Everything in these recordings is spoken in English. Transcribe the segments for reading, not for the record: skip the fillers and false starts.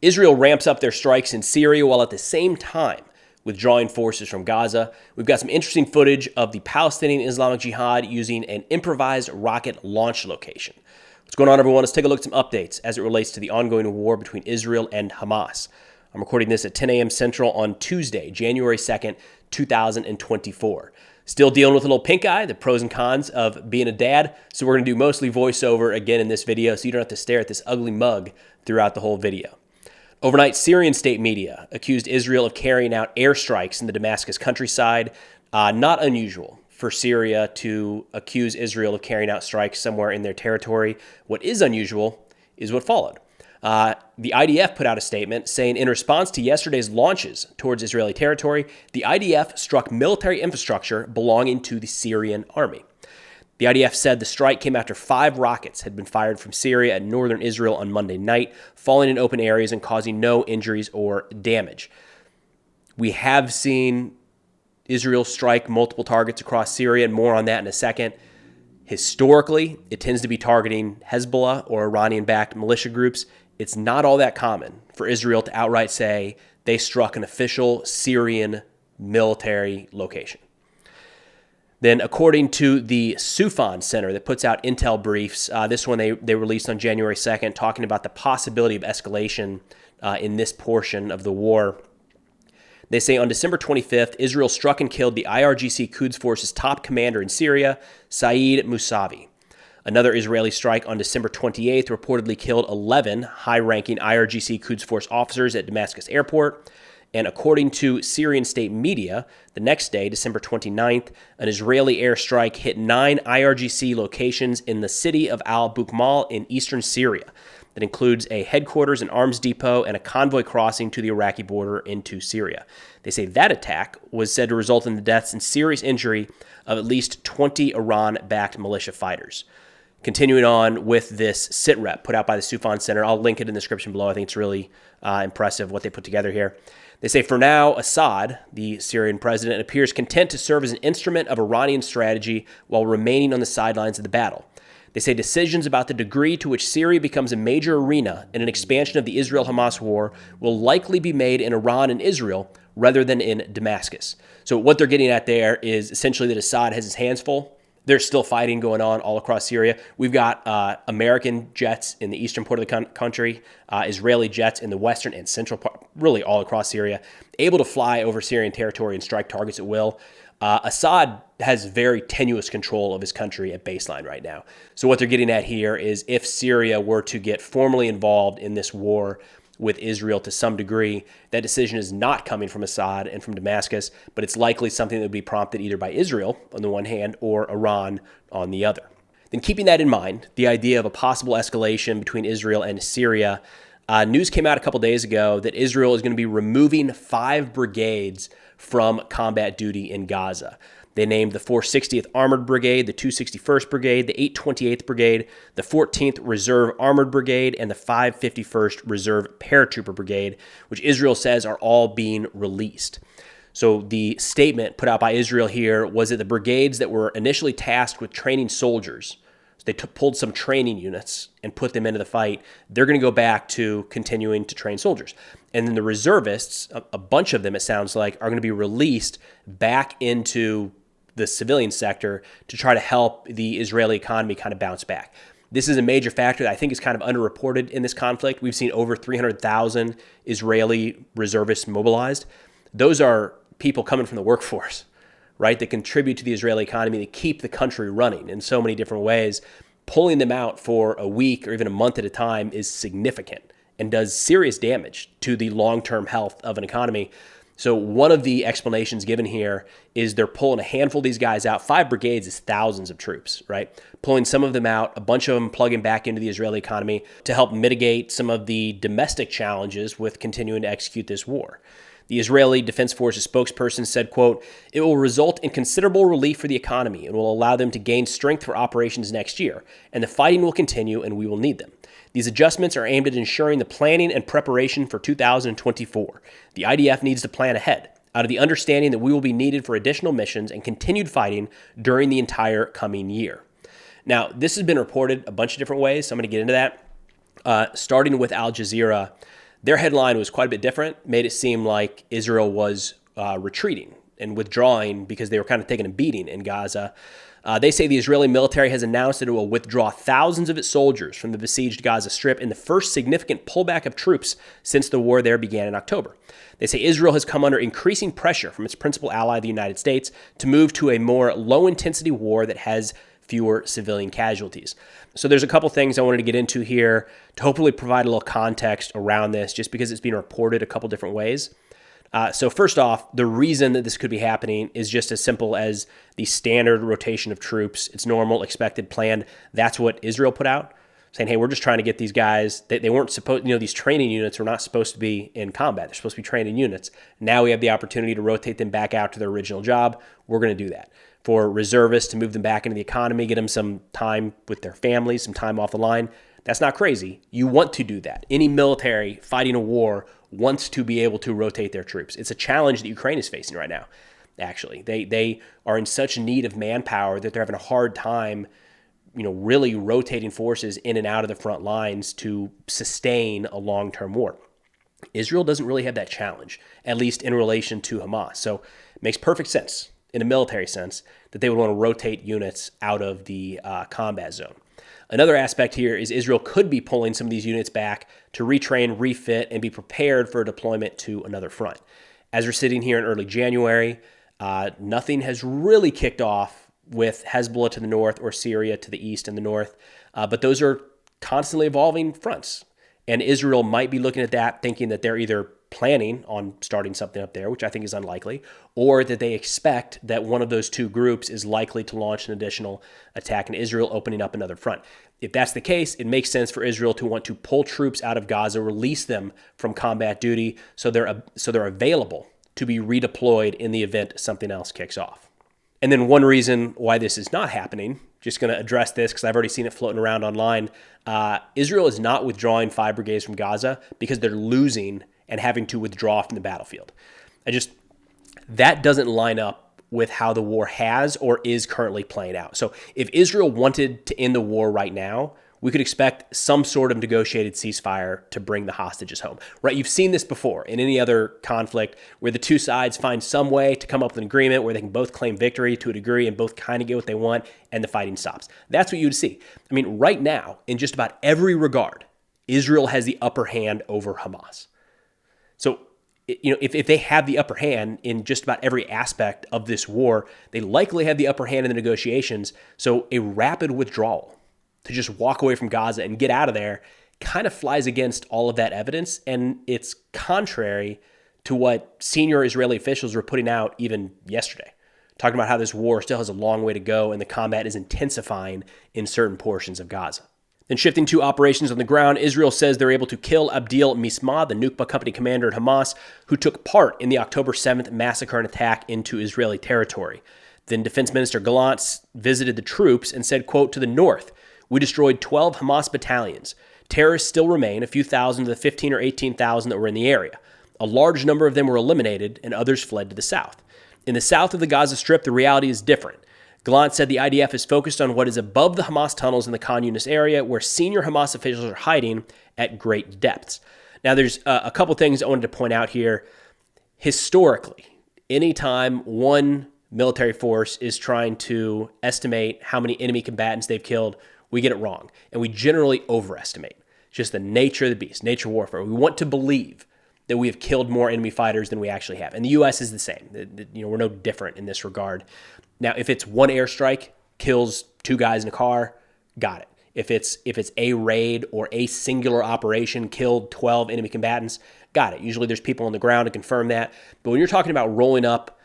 Israel ramps up their strikes in Syria while at the same time withdrawing forces from Gaza. We've got some interesting footage of the Palestinian Islamic Jihad using an improvised rocket launch location. What's going on, everyone? Let's take a look at some updates as it relates to the ongoing war between Israel and Hamas. I'm recording this at 10 a.m. Central on Tuesday, January 2nd, 2024. Still dealing with a little pink eye, the pros and cons of being a dad. So we're going to do mostly voiceover again in this video so you don't have to stare at this ugly mug throughout the whole video. Overnight, Syrian state media accused Israel of carrying out airstrikes in the Damascus countryside. Not unusual for Syria to accuse Israel of carrying out strikes somewhere in their territory. What is unusual is what followed. The IDF put out a statement saying in response to yesterday's launches towards Israeli territory, the IDF struck military infrastructure belonging to the Syrian army. The IDF said the strike came after 5 rockets had been fired from Syria and northern Israel on Monday night, falling in open areas and causing no injuries or damage. We have seen Israel strike multiple targets across Syria, and more on that in a second. Historically, it tends to be targeting Hezbollah or Iranian-backed militia groups. It's not all that common for Israel to outright say they struck an official Syrian military location. Then, according to the Sufan Center that puts out intel briefs, this one they released on January 2nd, talking about the possibility of escalation in this portion of the war. They say on December 25th, Israel struck and killed the IRGC Quds Force's top commander in Syria, Saeed Musavi. Another Israeli strike on December 28th reportedly killed 11 high-ranking IRGC Quds Force officers at Damascus airport. And according to Syrian state media, the next day, December 29th, an Israeli airstrike hit 9 IRGC locations in the city of al-Bukmal in eastern Syria. That includes a headquarters, an arms depot, and a convoy crossing to the Iraqi border into Syria. They say that attack was said to result in the deaths and serious injury of at least 20 Iran-backed militia fighters. Continuing on with this sitrep put out by the Sufan Center, I'll link it in the description below. I think it's really impressive what they put together here. They say, for now, Assad, the Syrian president, appears content to serve as an instrument of Iranian strategy while remaining on the sidelines of the battle. They say decisions about the degree to which Syria becomes a major arena in an expansion of the Israel-Hamas war will likely be made in Iran and Israel rather than in Damascus. So what they're getting at there is essentially that Assad has his hands full. There's still fighting going on all across Syria. We've got American jets in the eastern part of the country, Israeli jets in the western and central part, really all across Syria, able to fly over Syrian territory and strike targets at will. Assad has very tenuous control of his country at baseline right now. So what they're getting at here is if Syria were to get formally involved in this war with Israel to some degree, that decision is not coming from Assad and from Damascus, but it's likely something that would be prompted either by Israel on the one hand or Iran on the other. Then keeping that in mind, the idea of a possible escalation between Israel and Syria, news came out a couple days ago that Israel is going to be removing 5 brigades from combat duty in Gaza. They named the 460th Armored Brigade, the 261st Brigade, the 828th Brigade, the 14th Reserve Armored Brigade, and the 551st Reserve Paratrooper Brigade, which Israel says are all being released. So the statement put out by Israel here was that the brigades that were initially tasked with training soldiers, so they pulled some training units and put them into the fight, they're going to go back to continuing to train soldiers. And then the reservists, a bunch of them it sounds like, are going to be released back into the civilian sector to try to help the Israeli economy kind of bounce back. This is a major factor that I think is kind of underreported in this conflict. We've seen over 300,000 Israeli reservists mobilized. Those are people coming from the workforce, right, that contribute to the Israeli economy, that keep the country running in so many different ways. Pulling them out for a week or even a month at a time is significant and does serious damage to the long-term health of an economy. So one of the explanations given here is they're pulling a handful of these guys out. 5 brigades is thousands of troops, right? Pulling some of them out, a bunch of them plugging back into the Israeli economy to help mitigate some of the domestic challenges with continuing to execute this war. The Israeli Defense Forces spokesperson said, quote, "It will result in considerable relief for the economy and will allow them to gain strength for operations next year, and the fighting will continue and we will need them. These adjustments are aimed at ensuring the planning and preparation for 2024. The IDF needs to plan ahead, out of the understanding that we will be needed for additional missions and continued fighting during the entire coming year." Now, this has been reported a bunch of different ways, so I'm going to get into that. Starting with Al Jazeera, Their headline was quite a bit different, made it seem like Israel was retreating and withdrawing because they were kind of taking a beating in Gaza. They say the Israeli military has announced that it will withdraw thousands of its soldiers from the besieged Gaza Strip in the first significant pullback of troops since the war there began in October. They say Israel has come under increasing pressure from its principal ally, the United States, to move to a more low-intensity war that has fewer civilian casualties. So there's a couple things I wanted to get into here to hopefully provide a little context around this, just because it's being reported a couple different ways. So first off, the reason that this could be happening is just as simple as the standard rotation of troops. It's normal, expected, planned. That's what Israel put out, saying, hey, we're just trying to get these guys. They weren't supposed, these training units were not supposed to be in combat. They're supposed to be training units. Now we have the opportunity to rotate them back out to their original job. We're going to do that. For reservists, to move them back into the economy, get them some time with their families, some time off the line. That's not crazy. You want to do that. Any military fighting a war wants to be able to rotate their troops. It's a challenge that Ukraine is facing right now, actually. They are in such need of manpower that they're having a hard time, really rotating forces in and out of the front lines to sustain a long-term war. Israel doesn't really have that challenge, at least in relation to Hamas. So it makes perfect sense in a military sense that they would want to rotate units out of the combat zone. Another aspect here is Israel could be pulling some of these units back to retrain, refit, and be prepared for deployment to another front. As we're sitting here in early January, nothing has really kicked off with Hezbollah to the north or Syria to the east and the north, but those are constantly evolving fronts. And Israel might be looking at that, thinking that they're either planning on starting something up there, which I think is unlikely, or that they expect that one of those two groups is likely to launch an additional attack in Israel, opening up another front. If that's the case, it makes sense for Israel to want to pull troops out of Gaza, release them from combat duty so they're available to be redeployed in the event something else kicks off. And then one reason why this is not happening, just going to address this because I've already seen it floating around online, Israel is not withdrawing 5 brigades from Gaza because they're losing and having to withdraw from the battlefield. That doesn't line up with how the war has or is currently playing out. So if Israel wanted to end the war right now, we could expect some sort of negotiated ceasefire to bring the hostages home, right? You've seen this before in any other conflict where the two sides find some way to come up with an agreement where they can both claim victory to a degree and both kind of get what they want and the fighting stops. That's what you would see. Right now, in just about every regard, Israel has the upper hand over Hamas. So, if they have the upper hand in just about every aspect of this war, they likely have the upper hand in the negotiations. So a rapid withdrawal to just walk away from Gaza and get out of there kind of flies against all of that evidence. And it's contrary to what senior Israeli officials were putting out even yesterday, talking about how this war still has a long way to go and the combat is intensifying in certain portions of Gaza. Then shifting to operations on the ground, Israel says they're able to kill Abdel Misma, the Nukba company commander at Hamas, who took part in the October 7th massacre and attack into Israeli territory. Then Defense Minister Gallant visited the troops and said, quote, "To the north, we destroyed 12 Hamas battalions. Terrorists still remain, a few thousand of the 15 or 18,000 that were in the area. A large number of them were eliminated and others fled to the south. In the south of the Gaza Strip, the reality is different. Gallant said the IDF is focused on what is above the Hamas tunnels in the Khan Yunis area, where senior Hamas officials are hiding at great depths." Now, there's a couple things I wanted to point out here. Historically, anytime one military force is trying to estimate how many enemy combatants they've killed, we get it wrong. And we generally overestimate. It's just the nature of the beast, nature of warfare. We want to believe that we have killed more enemy fighters than we actually have. And the U.S. is the same. We're no different in this regard. Now, if it's one airstrike, kills 2 guys in a car, got it. If it's a raid or a singular operation, killed 12 enemy combatants, got it. Usually there's people on the ground to confirm that. But when you're talking about rolling up,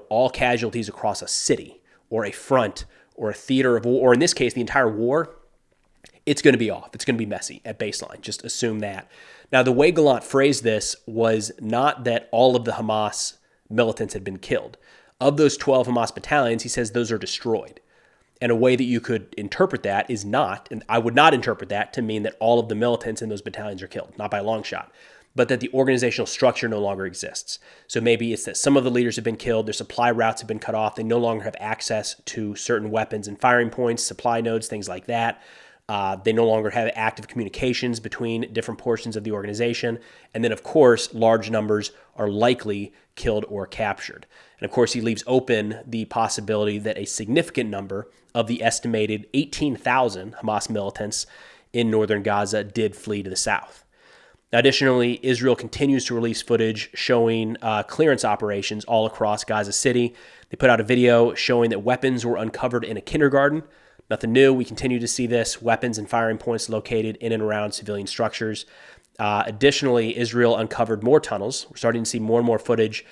all casualties across a city or a front or a theater of war, or in this case, the entire war, it's going to be off. It's going to be messy at baseline. Just assume that. Now, the way Gallant phrased this was not that all of the Hamas militants had been killed. Of those 12 Hamas battalions, he says those are destroyed. And a way that you could interpret that is not, and I would not interpret that to mean that all of the militants in those battalions are killed, not by a long shot, but that the organizational structure no longer exists. So maybe it's that some of the leaders have been killed, their supply routes have been cut off, they no longer have access to certain weapons and firing points, supply nodes, things like that. They no longer have active communications between different portions of the organization. And then, of course, large numbers are likely killed or captured. And of course, he leaves open the possibility that a significant number of the estimated 18,000 Hamas militants in northern Gaza did flee to the south. Now, additionally, Israel continues to release footage showing clearance operations all across Gaza City. They put out a video showing that weapons were uncovered in a kindergarten. Nothing new. We continue to see this. Weapons and firing points located in and around civilian structures. Additionally, Israel uncovered more tunnels. We're starting to see more and more footage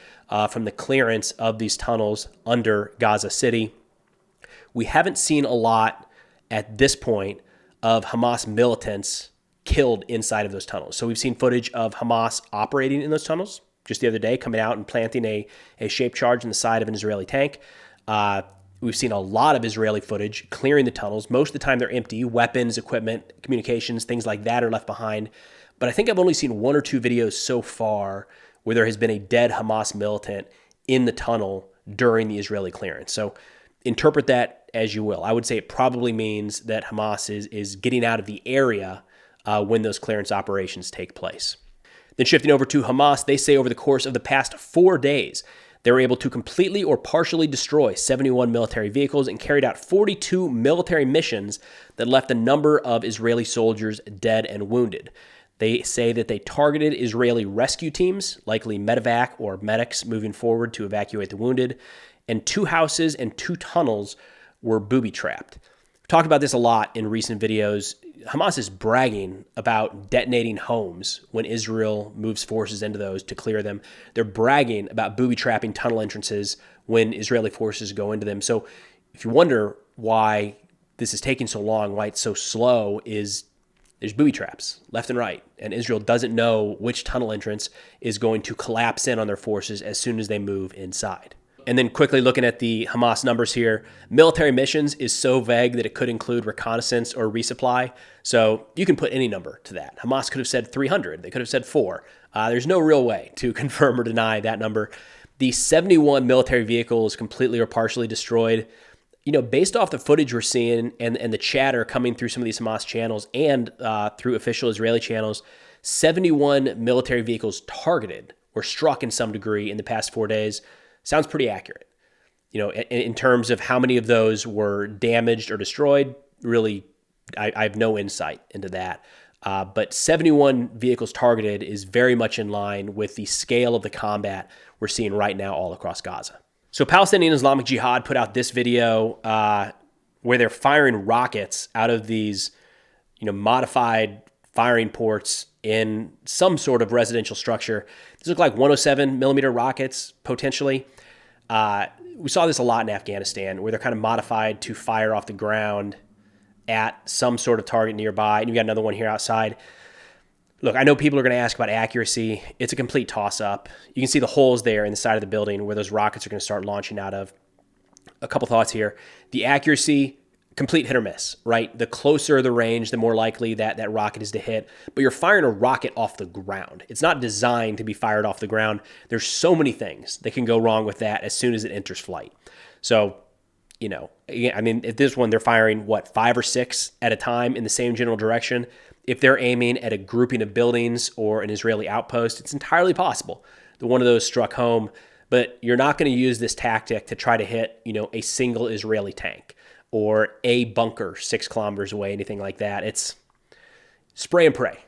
from the clearance of these tunnels under Gaza City. We haven't seen a lot at this point of Hamas militants killed inside of those tunnels. So we've seen footage of Hamas operating in those tunnels just the other day, coming out and planting a shaped charge in the side of an Israeli tank. We've seen a lot of Israeli footage clearing the tunnels. Most of the time they're empty. Weapons, equipment, communications, things like that are left behind. But I think I've only seen 1 or 2 videos so far where there has been a dead Hamas militant in the tunnel during the Israeli clearance. So interpret that as you will. I would say it probably means that Hamas is getting out of the area when those clearance operations take place. Then shifting over to Hamas, they say over the course of the past 4 days, they were able to completely or partially destroy 71 military vehicles and carried out 42 military missions that left a number of Israeli soldiers dead and wounded. They say that they targeted Israeli rescue teams, likely medevac or medics moving forward to evacuate the wounded, and 2 houses and 2 tunnels were booby-trapped. We've talked about this a lot in recent videos. Hamas is bragging about detonating homes when Israel moves forces into those to clear them. They're bragging about booby-trapping tunnel entrances when Israeli forces go into them. So if you wonder why this is taking so long, why it's so slow, is there's booby traps left and right. And Israel doesn't know which tunnel entrance is going to collapse in on their forces as soon as they move inside. And then quickly looking at the Hamas numbers here, military missions is so vague that it could include reconnaissance or resupply. So you can put any number to that. Hamas could have said 300. They could have said 4. There's no real way to confirm or deny that number. The 71 military vehicles completely or partially destroyed. You know, based off the footage we're seeing and the chatter coming through some of these Hamas channels and through official Israeli channels, 71 military vehicles targeted or struck in some degree in the past 4 days. Sounds pretty accurate. You know, in terms of how many of those were damaged or destroyed, really, I have no insight into that. But 71 vehicles targeted is very much in line with the scale of the combat we're seeing right now all across Gaza. So Palestinian Islamic Jihad put out this video where they're firing rockets out of these, modified firing ports in some sort of residential structure. These look like 107 millimeter rockets, potentially. We saw this a lot in Afghanistan, where they're kind of modified to fire off the ground at some sort of target nearby. And you've got another one here outside. Look, I know people are going to ask about accuracy. It's a complete toss-up. You can see the holes there in the side of the building where those rockets are going to start launching out of. A couple thoughts here. The accuracy, complete hit or miss, right? The closer the range, the more likely that rocket is to hit. But you're firing a rocket off the ground. It's not designed to be fired off the ground. There's so many things that can go wrong with that as soon as it enters flight. So, at this one, they're firing, 5 or 6 at a time in the same general direction. If they're aiming at a grouping of buildings or an Israeli outpost, it's entirely possible that one of those struck home. But you're not going to use this tactic to try to hit, a single Israeli tank or a bunker 6 kilometers away, anything like that. It's spray and pray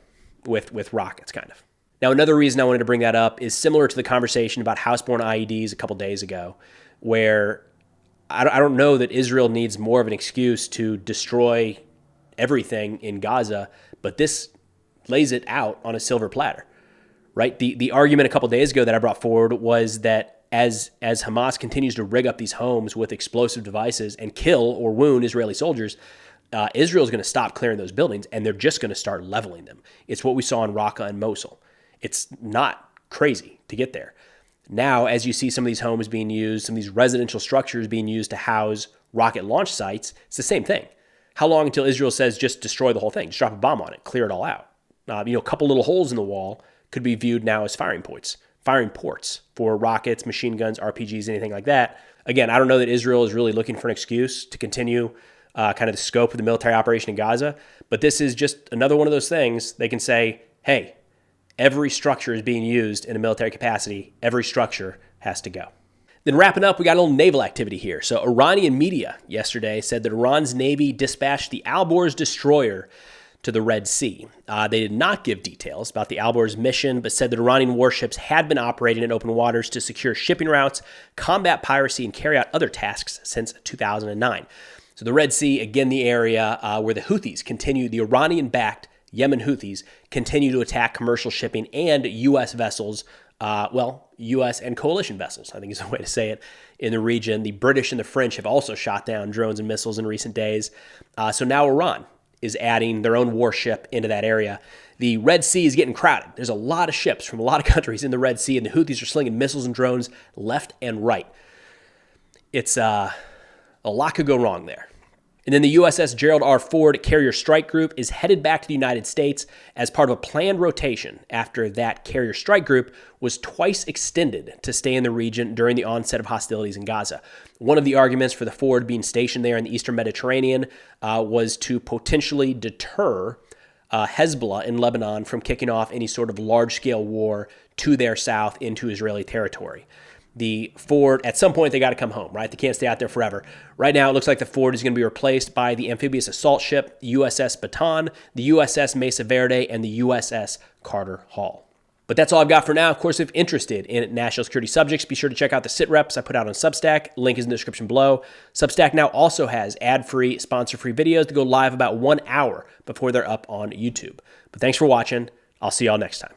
with rockets, kind of. Now, another reason I wanted to bring that up is similar to the conversation about houseborne IEDs a couple days ago, where I don't know that Israel needs more of an excuse to destroy everything in Gaza, but this lays it out on a silver platter, right? The argument a couple days ago that I brought forward was that as Hamas continues to rig up these homes with explosive devices and kill or wound Israeli soldiers, Israel is going to stop clearing those buildings, and they're just going to start leveling them. It's what we saw in Raqqa and Mosul. It's not crazy to get there. Now, as you see some of these homes being used, some of these residential structures being used to house rocket launch sites, it's the same thing. How long until Israel says just destroy the whole thing, just drop a bomb on it, clear it all out? A couple little holes in the wall could be viewed now as firing ports for rockets, machine guns, RPGs, anything like that. Again, I don't know that Israel is really looking for an excuse to continue kind of the scope of the military operation in Gaza. But this is just another one of those things. They can say, hey, every structure is being used in a military capacity. Every structure has to go. Then wrapping up, we got a little naval activity here. So Iranian media yesterday said that Iran's Navy dispatched the Alborz destroyer to the Red Sea. They did not give details about the Alborz mission, but said that Iranian warships had been operating in open waters to secure shipping routes, combat piracy, and carry out other tasks since 2009. So the Red Sea, again, the area where the Houthis continue, the Iranian-backed Yemen Houthis continue to attack commercial shipping and U.S. vessels, U.S. and coalition vessels, I think is the way to say it, in the region. The British and the French have also shot down drones and missiles in recent days. So now Iran is adding their own warship into that area. The Red Sea is getting crowded. There's a lot of ships from a lot of countries in the Red Sea, and the Houthis are slinging missiles and drones left and right. It's a lot could go wrong there. And then the USS Gerald R. Ford Carrier Strike Group is headed back to the United States as part of a planned rotation after that Carrier Strike Group was twice extended to stay in the region during the onset of hostilities in Gaza. One of the arguments for the Ford being stationed there in the Eastern Mediterranean was to potentially deter Hezbollah in Lebanon from kicking off any sort of large-scale war to their south into Israeli territory. The Ford, at some point, they got to come home, right? They can't stay out there forever. Right now, it looks like the Ford is going to be replaced by the amphibious assault ship USS Baton, the USS Mesa Verde, and the USS Carter Hall. But that's all I've got for now. Of course, if interested in national security subjects, be sure to check out the sit reps I put out on Substack. Link is in the description below. Substack now also has ad-free, sponsor-free videos that go live about 1 hour before they're up on YouTube. But thanks for watching. I'll see y'all next time.